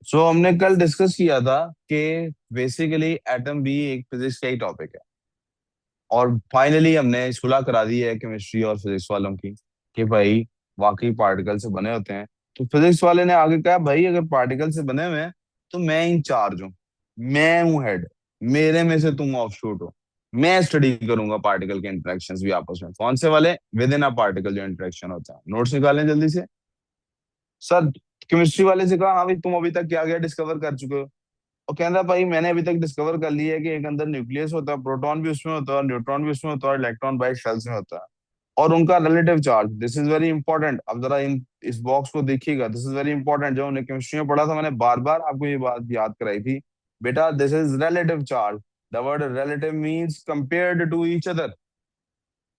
सो हमने कल डिस्कस किया था कि बेसिकली एटम भी एक फिजिक्स का ही टॉपिक है। और फाइनली हमने सुलह करा दी है केमिस्ट्री और फिजिक्स वालों की कि भाई वाकई पार्टिकल से बने होते हैं। तो फिजिक्स वाले ने आगे कहा भाई अगर पार्टिकल से बने हुए हैं तो मैं इंचार्ज हूँ, मैं हूँ हेड, मेरे में से तुम ऑफशूट हो। मैं स्टडी करूंगा पार्टिकल के इंटरेक्शंस भी आपस में, कौन से वाले, विद इन अ पार्टिकल जो इंटरेक्शन होता है। नोट्स निकालें जल्दी से। सर केमिस्ट्री वाले से कहा हाँ भाई तुम अभी तक क्या क्या डिस्कवर कर चुके हो। और कहता भाई मैंने अभी तक डिस्कवर कर लिया है कि एक अंदर न्यूक्लियस होता है, प्रोटॉन भी उसमें होता है, न्यूट्रॉन भी उसमें होता है, इलेक्ट्रॉन बाई शेल्स में होता है। और उनका relative charge, this is very important. अब जरा इन इस बॉक्स को देखिएगा, दिस इज वेरी इंपॉर्टेंट। जो हमने केमिस्ट्री में पढ़ा था मैंने बार बार आपको ये बात याद कराई थी। बेटा this is relative charge. The word relative means compared to each other,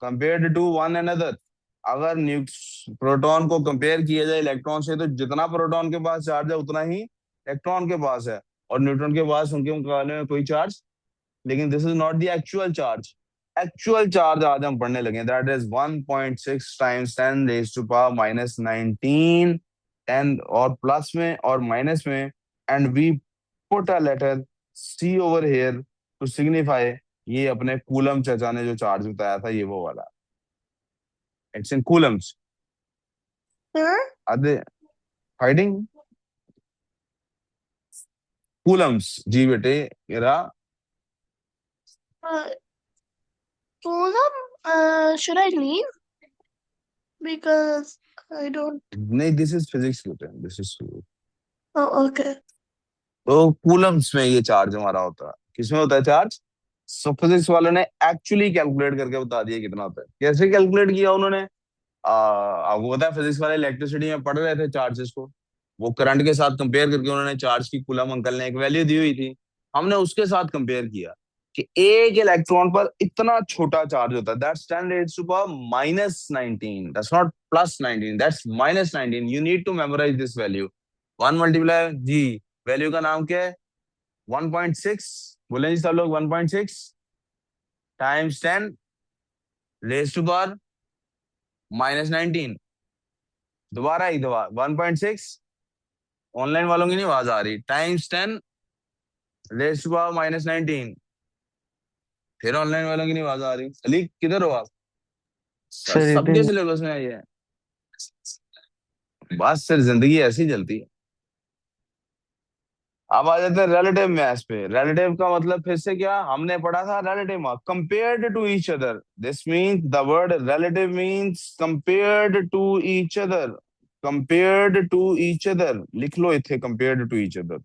compared to one another. अगर प्रोटॉन को कंपेयर किया जाए इलेक्ट्रॉन से तो जितना प्रोटॉन के पास चार्ज है उतना ही इलेक्ट्रॉन के पास है, और न्यूट्रॉन के पास उनके मुकाबले में कोई चार्ज। लेकिन this is not the actual charge. Actual charge आज हम पढ़ने लगे, that is 1.6 times 10 raise to power minus 19, 10 और प्लस में और माइनस में। And we put a letter C over here to signify. ये अपने कूलम चाचा ने जो चार्ज बताया था ये वो वाला, इट्स इन कूलम्स। Sir, अरे फाइटिंग कूलम्स जी बेटे मेरा। uh, Polam, should I leave? Because I don't. नहीं दिस इज फिजिक्स बेटे, दिस इज। Oh, okay. तो कूलम्स में ये चार्ज हमारा होता है, किसमें होता है चार्ज। सो फिजिक्स वालों ने एक्चुअली कैलकुलेट करके बता दिया कितना होता है। कैसे कैलकुलेट किया उन्होंने, आपको पता है फिजिक्स वाले इलेक्ट्रिसिटी में पढ़ रहे थे चार्जेस को। वो करंट के साथ कंपेयर करके उन्होंने चार्ज की कूलम अंकल ने एक वैल्यू दी हुई थी, हमने उसके साथ कंपेयर किया कि एक इलेक्ट्रॉन पर इतना छोटा चार्ज होता है, that's 10 rays to power minus 19, that's not plus 19, that's minus 19। You need to memorize this value. 1 multiply जी, वैल्यू का नाम क्या है, 1.6। बोले जी सब लोग 1.6 times 10 rays to power minus 19। दोबारा ही दोबारा 1.6, ऑनलाइन वालों की नहीं आवाज आ रही, times 10 rays to power minus 19। फिर ऑनलाइन वालों की नहीं आवाज आ रही, अली किधर हो आप। सर सर इतने सबके सिलेबस में आई है। बस सर जिंदगी ऐसी चलती है। अब आ जाते हैं रिलेटिव मैथ्स पे। रिलेटिव का मतलब फिर से क्या हमने पढ़ा था, relative mass compared to each other. This means the word relative means compared to each other. Compared to each other लिख लो इथे, compared to each other,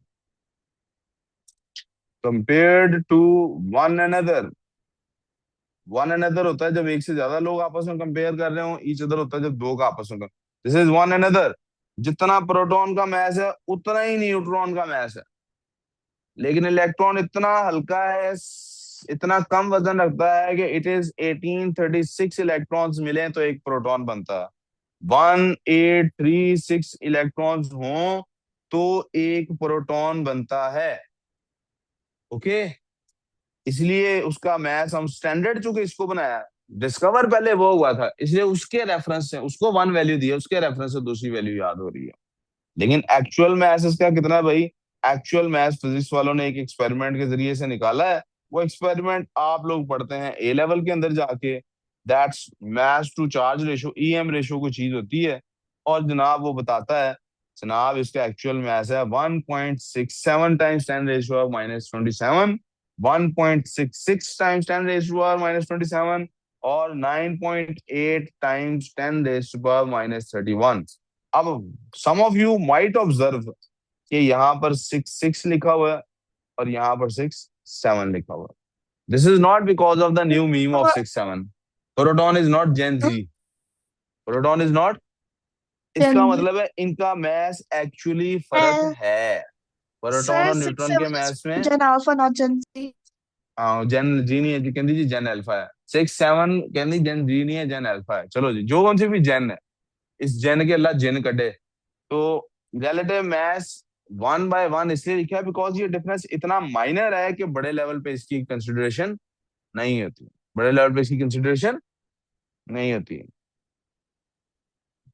compared to one another. One another होता है जब एक से ज्यादा लोग आपस में कंपेयर कर रहे हो, ईच अदर होता है जब दो का आपस में। This is one another. जितना प्रोटॉन का मैस है उतना ही न्यूट्रॉन का मैस है, लेकिन इलेक्ट्रॉन इतना हल्का है, इतना कम वजन रखता है कि इट इज 1836 इलेक्ट्रॉन्स मिले तो एक प्रोटॉन बनता है। 1836 इलेक्ट्रॉन्स हों तो एक प्रोटॉन बनता है। ओके, इसलिए उसका मैथ हम स्टैंडर्ड चूंकि इसको बनाया, डिस्कवर पहले वो हुआ था इसलिए उसके रेफरेंस से उसको वन वैल्यू दी है, उसके रेफरेंस से दूसरी वैल्यू याद हो रही है। लेकिन एक्चुअल मैथ इसका कितना है भाई। एक्चुअल मैथ फिजिक्स वालों ने एक एक्सपेरिमेंट के जरिए से निकाला है। वो एक्सपेरिमेंट आप लोग पढ़ते हैं ए लेवल के अंदर जाके, that's mass to charge ratio, EM ratio कोई चीज होती है। और जनाब वो बताता है, जनाब इसका एक्चुअल मैथ है 1.67 times 10 ratio minus 27, 1.66 times 10 ratio minus 27, और 9.8 टाइम्स 10 रेशो माइनस 31। अब सम ऑफ यू माइट ऑब्जर्व कि यहाँ पर 6 6 लिखा हुआ है और यहाँ पर 6 7 लिखा हुआ है। This is not because of the new meme of Uh, 6 7। Proton is not Gen Z, proton is not. इसका then, मतलब है इनका मैथ एक्चुअली फर्क and है, प्रोटॉन sir, और six न्यूट्रॉन seven के is मैथ्स में। Gen Alpha, not Gen Z. Gen Z नहीं है जी, कहती जी जेन अल्फा है। 6 7 कहती जेन जी नहीं है, जेन अल्फा है। चलो जी, जो कौन सी भी जेन है, इस जेन के अल्लाह जिन कटे। तो रिलेटिव मैथ 1/1 इसलिए लिखा है बिकॉज ये डिफरेंस इतना माइनर है कि बड़े लेवल पे इसकी कंसिडरेशन नहीं होती, बड़े लेवल पे इसकी कंसिडरेशन नहीं होती।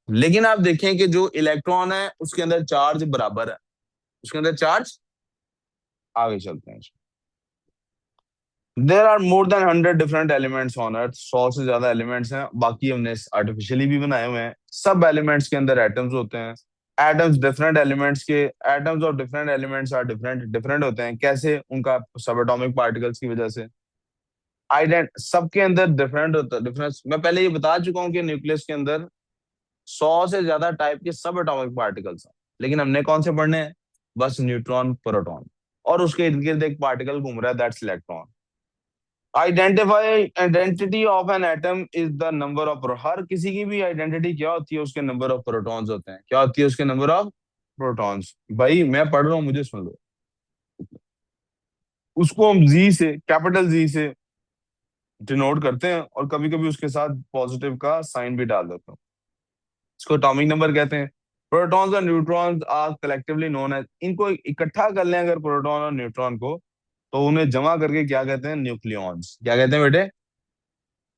लेकिन आप देखें कि जो इलेक्ट्रॉन है उसके अंदर चार्ज बराबर है, उसके अंदर चार्ज, आगे चलते हैं। There are more than 100 different elements on Earth, 100 से ज्यादा एलिमेंट्स हैं, बाकी हमने आर्टिफिशियली भी बनाए हुए हैं। सब एलिमेंट्स के अंदर एटम्स होते हैं। एटम्स डिफरेंट एलिमेंट्स के, atoms of different elements are different different होते हैं। कैसे? उनका सब एटॉमिक पार्टिकल्स की वजह से। आइडेंट सबके अंदर डिफरेंट होता है, डिफरेंस मैं पहले ये बता चुका हूँ कि न्यूक्लियस के अंदर 100 से ज्यादा टाइप के सब एटॉमिक पार्टिकल्स हैं, लेकिन हमने कौन से पढ़ने हैं? बस न्यूट्रॉन, प्रोटॉन, और उसके इर्द गिर्द एक पार्टिकल घूम रहा है, that's electron. Identity of an atom is the number of, हर किसी की भी आइडेंटिटी क्या होती है? उसके नंबर ऑफ प्रोटॉन्स होते हैं। क्या होती है? उसके नंबर ऑफ प्रोटॉन्स। भाई मैं पढ़ रहा हूँ, मुझे सुन लो। उसको हम जी से, कैपिटल जी से डिनोट करते हैं, और कभी कभी उसके साथ पॉजिटिव का साइन भी डाल देते हैं। इसको एटॉमिक नंबर कहते हैं। प्रोटॉन्स और neutrons are collectively known as, इनको इकट्ठा कर लें अगर प्रोटॉन और न्यूट्रॉन को, तो उन्हें जमा करके क्या कहते हैं? न्यूक्लियॉन्स। क्या कहते हैं बेटे?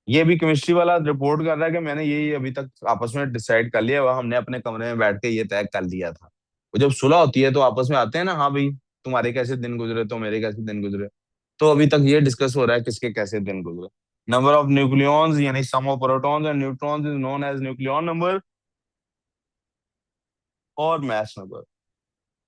ये भी केमिस्ट्री वाला रिपोर्ट कर रहा है कि मैंने ये अभी तक आपस में डिसाइड कर लिया, वह हमने अपने कमरे में बैठ के ये तय कर लिया था। वो जब सुलह होती है तो आपस में आते हैं ना, हाँ भाई तुम्हारे कैसे दिन गुजरे, तो मेरे कैसे दिन गुजरे। तो अभी तक ये डिस्कस हो रहा है किसके कैसे दिन गुजरे। नंबर ऑफ न्यूक्लियॉन्स यानी sum of protons and neutrons is known as nucleon number और मास नंबर।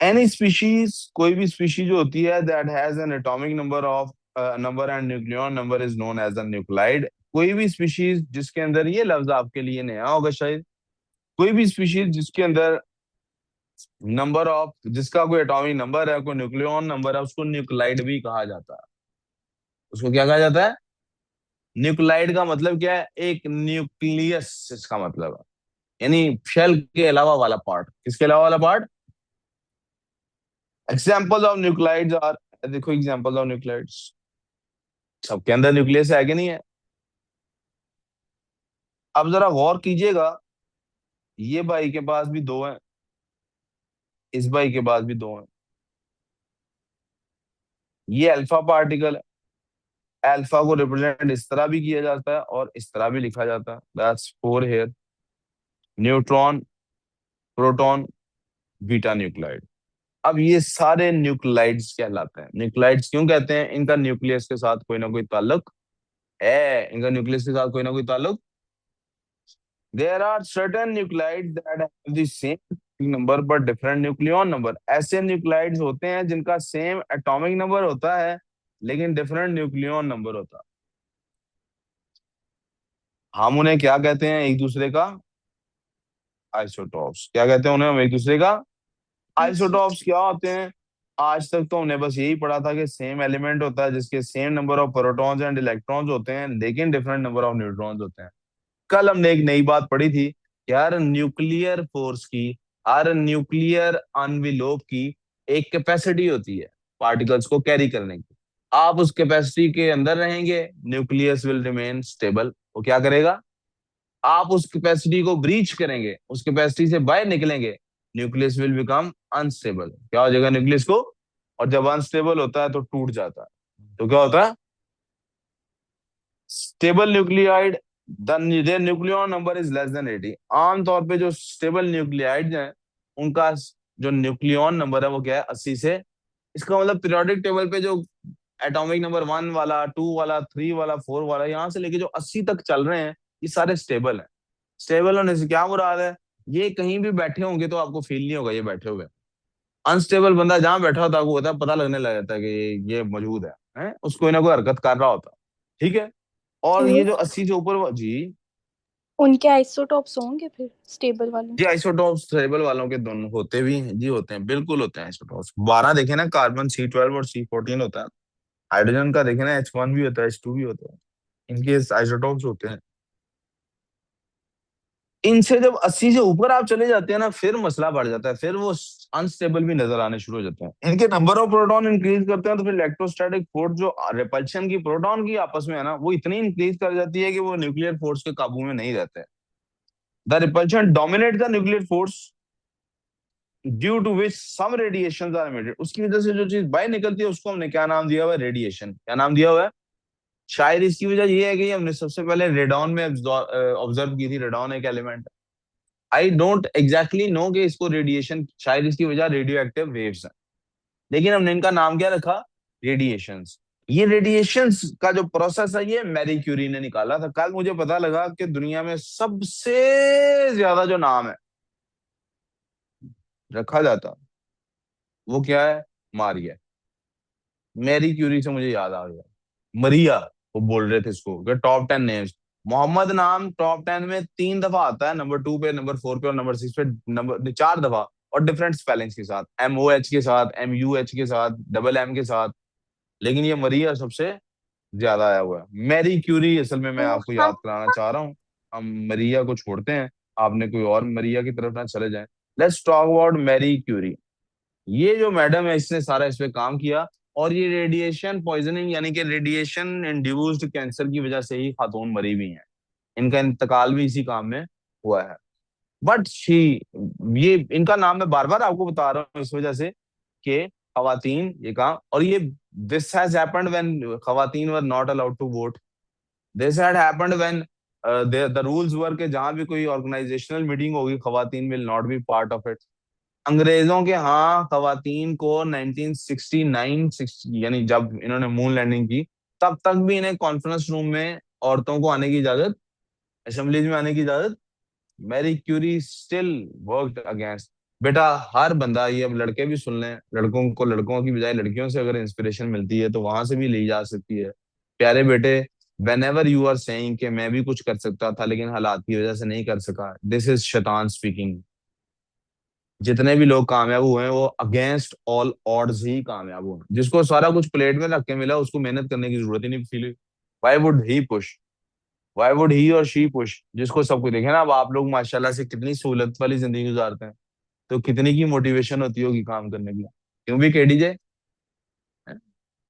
एनी स्पीशीज, कोई भी स्पीशीज जो होती है that has an atomic number of number and nucleon number is known as a nuclide. कोई भी species जिसके अंदर, ये लफ्ज आपके लिए नया होगा शायद, कोई भी स्पीशीज जिसके अंदर नंबर ऑफ, जिसका कोई एटॉमिक नंबर है, कोई न्यूक्लियॉन नंबर है, उसको न्यूक्लाइड भी कहा जाता है। उसको क्या कहा जाता है? न्यूक्लाइड का मतलब क्या है? एक न्यूक्लियस इसका मतलब है, यानी शेल के अलावा वाला पार्ट। किसके अलावा वाला part? Example of nuclides are, देखो एग्जाम्पल ऑफ न्यूक्लाइड्स, सबके अंदर न्यूक्लियस है कि नहीं है? अब जरा गौर कीजिएगा, ये भाई के पास भी दो हैं, इस भाई के पास भी दो हैं। ये अल्फा पार्टिकल है। अल्फा को रिप्रेजेंट इस तरह भी किया जाता है और इस तरह भी लिखा जाता है, that's four here. Neutron, proton, beta nuclide. अब ये सारे न्यूक्लाइड्स कहलाते हैं। न्यूक्लाइड्स क्यों कहते हैं? इनका न्यूक्लियस के साथ कोई ना कोई ताल्लुक है, इनका न्यूक्लियस के साथ कोई ना कोई ताल्लुक। There are certain nuclide that have the same number but different nucleon number. ऐसे न्यूक्लाइड्स होते हैं जिनका सेम एटॉमिक नंबर होता है लेकिन डिफरेंट न्यूक्लियॉन नंबर होता है। हम उन्हें क्या कहते हैं एक दूसरे का? आइसोटॉप्स। क्या कहते हैं उन्हें हम एक दूसरे का? आइसोटॉप्स क्या होते हैं? आज तक तो हमने बस यही पढ़ा था कि सेम एलिमेंट होता है जिसके same number of protons and electrons होते हैं लेकिन डिफरेंट नंबर ऑफ न्यूट्रॉन्स होते हैं। कल हमने एक नई बात पढ़ी थी कि हर न्यूक्लियर फोर्स की, हर न्यूक्लियर अनविलोप की एक कैपेसिटी होती है पार्टिकल्स को कैरी करने की। आप उस कैपेसिटी के अंदर रहेंगे, न्यूक्लियस विल रिमेन स्टेबल। वो क्या करेगा? आप उस कैपेसिटी को ब्रीच करेंगे, उस कैपेसिटी से बाहर निकलेंगे, न्यूक्लियस विल बिकम अनस्टेबल। क्या हो जाएगा न्यूक्लियस को? और जब अनस्टेबल होता है तो टूट जाता है। तो क्या होता है? Stable nuclide, there nucleon number is less than 80। आमतौर पे जो स्टेबल न्यूक्लियाइड हैं उनका जो न्यूक्लियॉन नंबर है वो क्या है? 80 से। इसका मतलब पीरियोडिक टेबल पे जो एटॉमिक नंबर 1 वाला, 2 वाला, 3 वाला, 4 वाला, यहाँ से लेके जो 80 तक चल रहे हैं, ये सारे स्टेबल हैं। स्टेबल होने से क्या मुराद है? ये कहीं भी बैठे होंगे तो आपको फील नहीं होगा ये बैठे हुए। अनस्टेबल बंदा जहां बैठा होता है आपको होता है, पता लगने लग जाता है कि ये मौजूद है? उसको कोई ना कोई हरकत कर रहा होता है। ठीक है। और हम्म, ये जो 80 से ऊपर जी, उनके आइसोटॉप्स होंगे फिर स्टेबल वालों जी के। आइसोटॉप्स स्टेबल वालों के दोनों होते भी हैं जी, होते हैं, बिल्कुल होते हैं आइसोटॉप्स। 12 देखे ना, कार्बन C12 और C14 होता है। हाइड्रोजन का देखे ना, H1 भी होता है, H2 भी होता है। इनके आइसोटॉप्स होते हैं। इनसे जब 80 से ऊपर आप चले जाते हैं ना, फिर मसला बढ़ जाता है, फिर वो अनस्टेबल भी नजर आने शुरू हो जाते हैं। इनके नंबर ऑफ प्रोटॉन इंक्रीज करते हैं तो फिर इलेक्ट्रोस्टैटिक फोर्स जो रिपल्शन की प्रोटॉन की आपस में है ना, वो इतनी इंक्रीज कर जाती है कि वो न्यूक्लियर फोर्स के काबू में नहीं रहते। The repulsion dominate the nuclear force due to which some radiation are emitted. उसकी वजह से जो चीज बाहर निकलती है उसको हमने क्या नाम दिया हुआ है? रेडिएशन। क्या नाम दिया हुआ है? शायद इसकी वजह ये है कि हमने सबसे पहले रेडॉन में ऑब्जर्व की थी। रेडॉन एक element, I don't exactly know कि इसको रेडिएशन, शायद इसकी वजह रेडियो एक्टिव वेव्स है। लेकिन हमने इनका नाम क्या रखा, रेडिएशंस। ये रेडिएशंस का जो प्रोसेस है ये मैरी क्यूरी ने निकाला था। कल मुझे पता लगा कि दुनिया में सबसे ज्यादा जो नाम है रखा जाता वो क्या है, मारिया। मैरी क्यूरी से मुझे याद आ गया, मरिया वो बोल रहे थे इसको कि टॉप 10 नेम्स। मोहम्मद नाम टॉप 10 में 3 दफा आता है, नंबर 2 पे, नंबर 4 पे और नंबर 6 पे, नंबर 4 दफा, और डिफरेंट स्पेलिंग्स के साथ, MOH के साथ, MUH के साथ, डबल M के साथ। लेकिन ये मरिया सबसे ज्यादा आया हुआ है। मैरी क्यूरी असल में मैं तो आपको हम याद कराना चाह रहा हूँ। हम मरिया को छोड़ते हैं, आपने कोई और मरिया की तरफ ना चले जाएं। Let's talk about Marie Curie. ये जो मैडम है इसने सारा इस पे काम किया, और ये रेडिएशन पॉइजनिंग यानी कि रेडिएशन इंड्यूस्ड कैंसर की वजह से ही खातून मरी भी हैं। इनका इंतकाल भी इसी काम में हुआ है। बट शी, ये इनका नाम मैं बार बार आपको बता रहा हूँ इस वजह से कि खवातीन ये काम, और ये दिस हैज हैपेंड व्हेन खवातीन were not allowed to vote. This had happened when the rules were के जहां भी कोई ऑर्गेनाइजेशनल मीटिंग होगी खवातीन will not be part of it. अंग्रेजों के यहाँ खवातीन को 1969 यानी जब इन्होंने मून लैंडिंग की तब तक भी इन्हें कॉन्फ्रेंस रूम में औरतों को आने की इजाजत, असेंबलीज में आने की इजाजत, Marie Curie still worked against. बेटा हर बंदा, ये अब लड़के भी सुन लें, लड़कों को लड़कों की बजाय लड़कियों से अगर इंस्पिरेशन मिलती है तो वहां से भी ली जा सकती है। प्यारे बेटे, whenever you are saying कि मैं भी कुछ कर सकता था लेकिन हालात की वजह से नहीं कर सका, दिस इज शैतान स्पीकिंग। जितने भी लोग कामयाब हुए हैं वो अगेंस्ट ऑल ऑड्स ही कामयाब हुए हैं। जिसको सारा कुछ प्लेट में रख के मिला उसको मेहनत करने की जरूरत ही नहीं फील हुई। Why would he push, why would he और शी पुश? जिसको सब कुछ देखे ना, अब आप लोग माशाल्लाह से कितनी सहूलत वाली जिंदगी गुजारते हैं, तो कितनी की मोटिवेशन होती होगी काम करने की। क्यों भी केडीजे,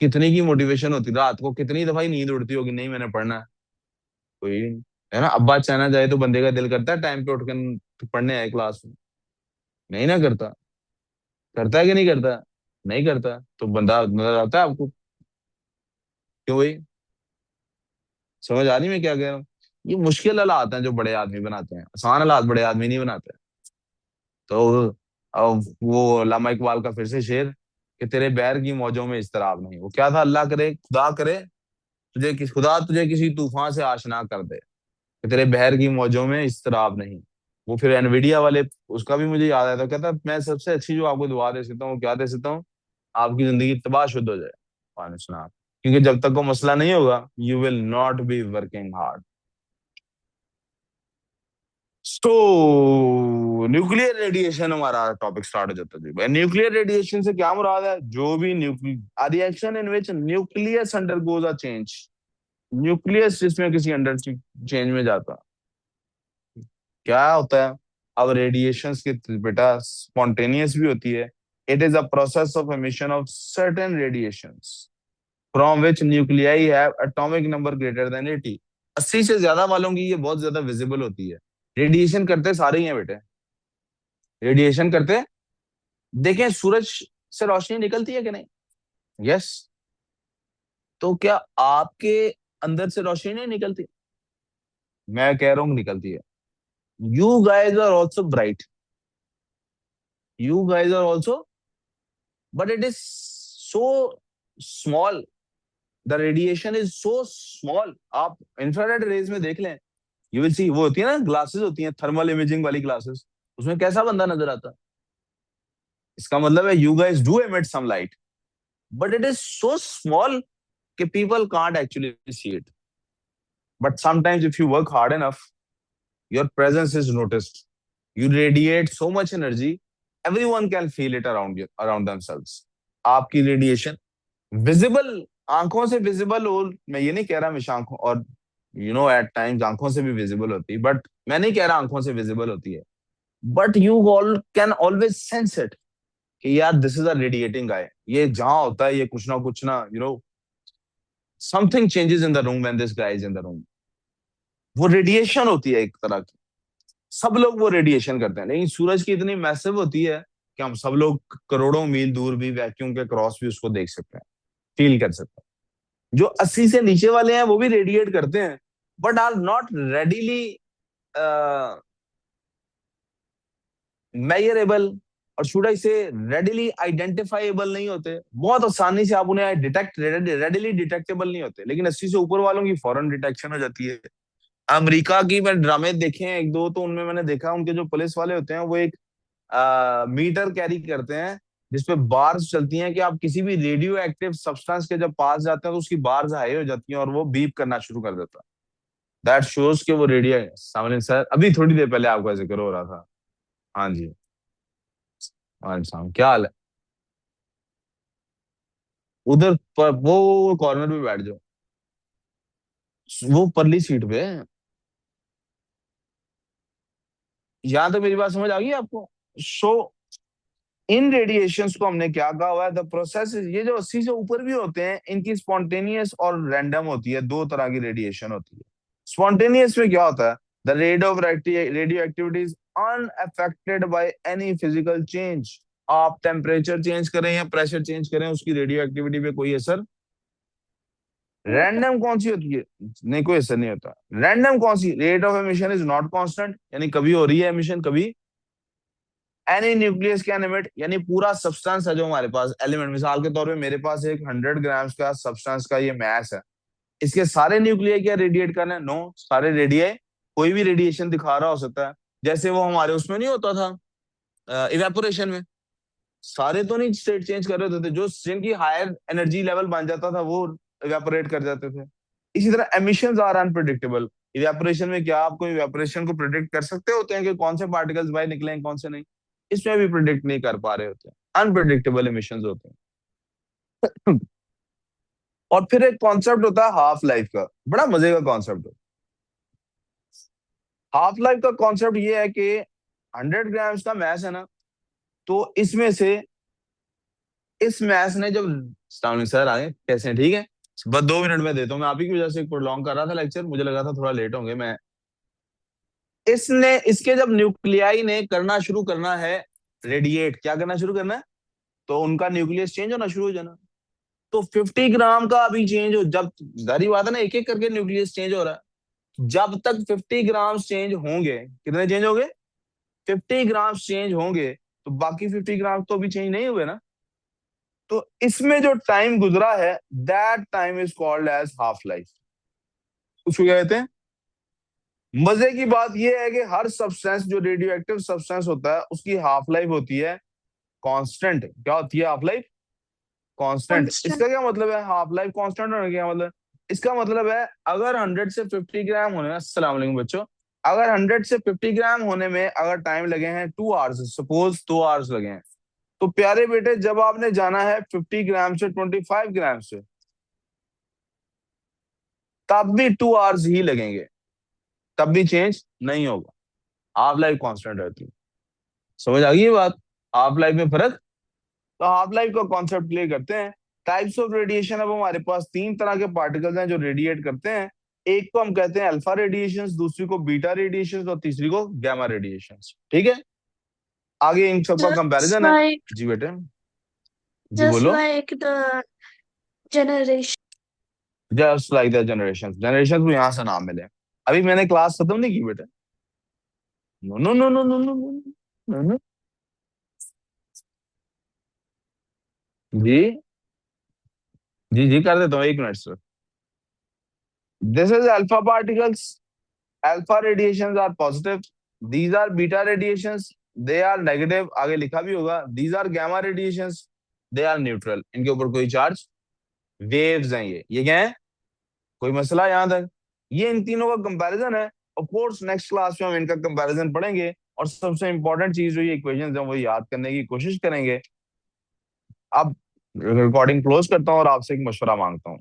कितनी की मोटिवेशन होती, रात को कितनी दफा ही नींद उड़ती होगी, नहीं मैंने पढ़ना है। कोई, है ना, अब्बा चाहना जाए तो बंदे का दिल करता है टाइम पे उठकर पढ़ने आए क्लास में, नहीं ना करता? करता है कि नहीं करता? नहीं करता तो बंदा नजर आता है आपको? क्यों भाई? समझ आ रही मैं क्या कह रहा हूँ? ये मुश्किल हालात हैं जो बड़े आदमी बनाते हैं, आसान हालात बड़े आदमी नहीं बनाते। तो अब वो अल्लामा इकबाल का फिर से शेर कि तेरे बैर की मौजों में इस्तराब नहीं, वो क्या था, अल्लाह करे, खुदा करे खुदा तुझे किसी तूफान से आशना कर दे कि तेरे बहर की मौजों में इस्तराब नहीं। वो फिर एनवीडिया वाले, उसका भी मुझे याद आया था, कहता मैं सबसे अच्छी जो आपको दुआ दे सकता हूँ, क्या दे सकता हूँ, आपकी जिंदगी तबाहशुद हो जाए, पानी सुना। क्योंकि जब तक वो मसला नहीं होगा you will not be working hard. तो न्यूक्लियर रेडिएशन हमारा टॉपिक स्टार्ट हो जाता है जी। न्यूक्लियर रेडिएशन से क्या मुराद है? जो भी nuclear reaction in which nucleus undergoes a change, nucleus जिसमें किसी अंडर चेंज में जाता, क्या होता है? अब रेडिएशंस की बेटा स्पॉन्टेनियस भी होती है। It is a process of emission of certain radiations from which nuclei have atomic number greater than 80। 80 से ज्यादा वालों की ये बहुत ज्यादा विजिबल होती है। रेडिएशन करते सारे ही हैं बेटे, रेडिएशन करते। देखें सूरज से रोशनी निकलती है कि नहीं? यस। तो क्या आपके अंदर से रोशनी नहीं निकलती? मैं कह रहा हूँ निकलती है। You guys are also bright, you guys are also, but it is so small, the radiation is so small. आप इंफ्रारेड रेज में देख लें, यू विल सी, वो होती है ना ग्लासेस होती हैं थर्मल इमेजिंग वाली ग्लासेस, उसमें कैसा बंदा नजर आता है? इसका मतलब है you guys do emit some light, but it is so small कि people can't actually see it. But sometimes if you work hard enough, your presence is noticed, you radiate so much energy, everyone can feel it around you, around themselves। आपकी radiation visible, आंखों से visible हो, मैं ये नहीं कह रहा हमेशा आंखों, और एट टाइम्स आंखों से भी विजिबल होती है, बट मैं नहीं कह रहा आंखों से विजिबल होती है, but you all can always sense it कि यार दिस इज अ रेडिएटिंग गाय। ये जहां होता है ये कुछ ना something changes in the room when this guy is in the room. वो रेडिएशन होती है एक तरह की, सब लोग वो रेडिएशन करते हैं, लेकिन सूरज की इतनी मैसिव होती है कि हम सब लोग करोड़ों मील दूर भी वैक्यूम के क्रॉस भी उसको देख सकते हैं, फील कर सकते हैं। जो 80 से नीचे वाले हैं वो भी रेडिएट करते हैं, but are not readily measurable और should I say readily identifiable नहीं होते, बहुत आसानी से आप उन्हें डिटेक्ट रेडिली डिटेक्टेबल नहीं होते, लेकिन 80 से ऊपर वालों की फौरन डिटेक्शन हो जाती है। अमेरिका की मैं ड्रामे देखे हैं एक दो, तो उनमें मैंने देखा उनके जो पुलिस वाले होते हैं वो एक मीटर कैरी करते हैं जिसपे बार्स चलती हैं कि आप किसी भी रेडियो एक्टिव सब्सटेंस के जब पास जाते हैं तो उसकी बार्स हाई हो जाती हैं और वो बीप करना शुरू कर देता है। दैट शोज कि वो रेडियो सामने सर अभी थोड़ी देर पहले आपका जिक्र हो रहा था। हाँ जी। हाँ साहब क्या हाल है? उधर पर वो कॉर्नर पे बैठ जाओ, वो परली सीट पे। यहाँ तो मेरी बात समझ आ गई आपको? सो इन रेडिएशंस को हमने क्या कहा हुआ है, द प्रोसेस, ये जो 80 से ऊपर भी होते हैं इनकी स्पॉन्टेनियस और रैंडम होती है, दो तरह की रेडिएशन होती है। स्पॉन्टेनियस में क्या होता है, the rate of radio activity is unaffected by any physical change. आप टेम्परेचर चेंज करें या प्रेशर चेंज करें उसकी रेडियो एक्टिविटी पे कोई असर। रैंडम कौन सी होती है? नहीं, कोई असर नहीं होता। रैंडम कौन सी? Rate of emission is not constant, यानी कभी हो रही है एमिशन कभी। एनी न्यूक्लियस कैन एमिट, यानी पूरा सब्सटेंस है जो हमारे पास एलिमेंट, मिसाल के तौर पे मेरे पास एक 100 ग्राम्स का सब्सटेंस का ये मैस है, इसके सारे न्यूक्लियर क्या रेडिएट करना है? नो, सारे रेडिए कोई भी रेडिएशन दिखा रहा हो सकता है, जैसे वो हमारे उसमें नहीं होता था इवेपोरेशन में, सारे तो नहीं स्टेट चेंज कर रहे होते थे, जो जिनकी हायर एनर्जी लेवल बन जाता था वो इवेपोरेट कर जाते थे। इसी तरह एमिशंस आर अनप्रेडिक्टेबल। इवेपोरेशन में क्या आपको इवेपोरेशन को प्रिडिक्ट कर सकते होते हैं कि कौन से पार्टिकल्स बाहर निकले कौन से नहीं? इसमें भी प्रिडिक्ट नहीं कर पा रहे होते हैं, अनप्रिडिक्टेबल एमिशंस होते हैं। और फिर एक कॉन्सेप्ट होता है हाफ लाइफ का, बड़ा मजे का कॉन्सेप्ट है। हाफ लाइफ का कॉन्सेप्ट ये है कि 100 ग्राम्स का मैस है ना, तो इसमें से इस मैच ने जब स्टाउनिंग सर आए कैसे हैं? ठीक है, बस 2 मिनट में देता हूँ, मैं आप ही की वजह से प्रोलॉन्ग कर रहा था लेक्चर, मुझे लगा था थोड़ा लेट होंगे मैं। इसने इसके जब न्यूक्लियाई ने करना शुरू करना है रेडिएट, क्या करना शुरू करना है, तो उनका न्यूक्लियस चेंज होना शुरू हो जाना। तो 50 ग्राम का अभी चेंज हो, जब जारी बात है ना, एक एक करके न्यूक्लियस चेंज हो रहा है, जब तक 50 ग्राम चेंज होंगे, कितने चेंज होंगे? 50 ग्राम चेंज होंगे, तो बाकी 50 ग्राम तो अभी चेंज नहीं हुए ना। तो इसमें जो टाइम गुजरा है that time is called as half life. उसको क्या कहते हैं? मजे की बात यह है कि हर सब्सटेंस जो रेडियो एक्टिव सब्सटेंस होता है उसकी हाफ लाइफ होती है कांस्टेंट। क्या होती है हाफ लाइफ? कांस्टेंट। constant. इसका क्या मतलब है हाफ लाइफ कांस्टेंट होने का क्या मतलब? इसका मतलब है अगर 100 से 50 ग्राम होने में, अस्सलाम वालेकुम बच्चों, अगर 100 से 50 ग्राम होने में अगर टाइम लगे हैं 2 आवर्स, सपोज 2 आवर्स लगे हैं, तो प्यारे बेटे जब आपने जाना है 50 ग्राम से 25 ग्राम से, तब भी 2 आवर्स ही लगेंगे, तब भी चेंज नहीं होगा, हाफ लाइफ कांस्टेंट रहती है। समझ आ गई ये बात? हाफ लाइफ में फर्क। तो हाफ लाइफ का कॉन्सेप्ट क्लियर करते हैं। टाइप्स ऑफ रेडिएशन, अब हमारे पास 3 तरह के पार्टिकल्स हैं जो रेडिएट करते हैं। एक को हम कहते हैं अल्फा रेडिएशंस, दूसरी को बीटा रेडिएशंस और तीसरी को गामा रेडिएशंस। ठीक है, आगे इन सबका Just कंपैरिजन है। like, जी बेटे, जी just बोलो। like the generation. Just like the generation, generation को यहाँ से नाम मिले। अभी मैंने क्लास खत्म नहीं की बेटे। No no no no no no no no. जी जी जी कर देता हूँ, 1 minute sir. This is alpha particles, alpha radiations are positive, these are beta radiations, they are negative, आगे लिखा भी होगा, these are gamma radiations, they are neutral, इनके ऊपर कोई चार्ज, वेव्स हैं ये क्या है? कोई मसला यहां तक? ये इन तीनों का कंपैरिजन है। ऑफ कोर्स नेक्स्ट क्लास में हम इनका कंपैरिजन पढ़ेंगे और सबसे इंपॉर्टेंट चीज जो ये इक्वेशंस हैं वो याद करने की कोशिश करेंगे। अब रिकॉर्डिंग क्लोज करता हूँ और आपसे एक मशवरा मांगता हूँ।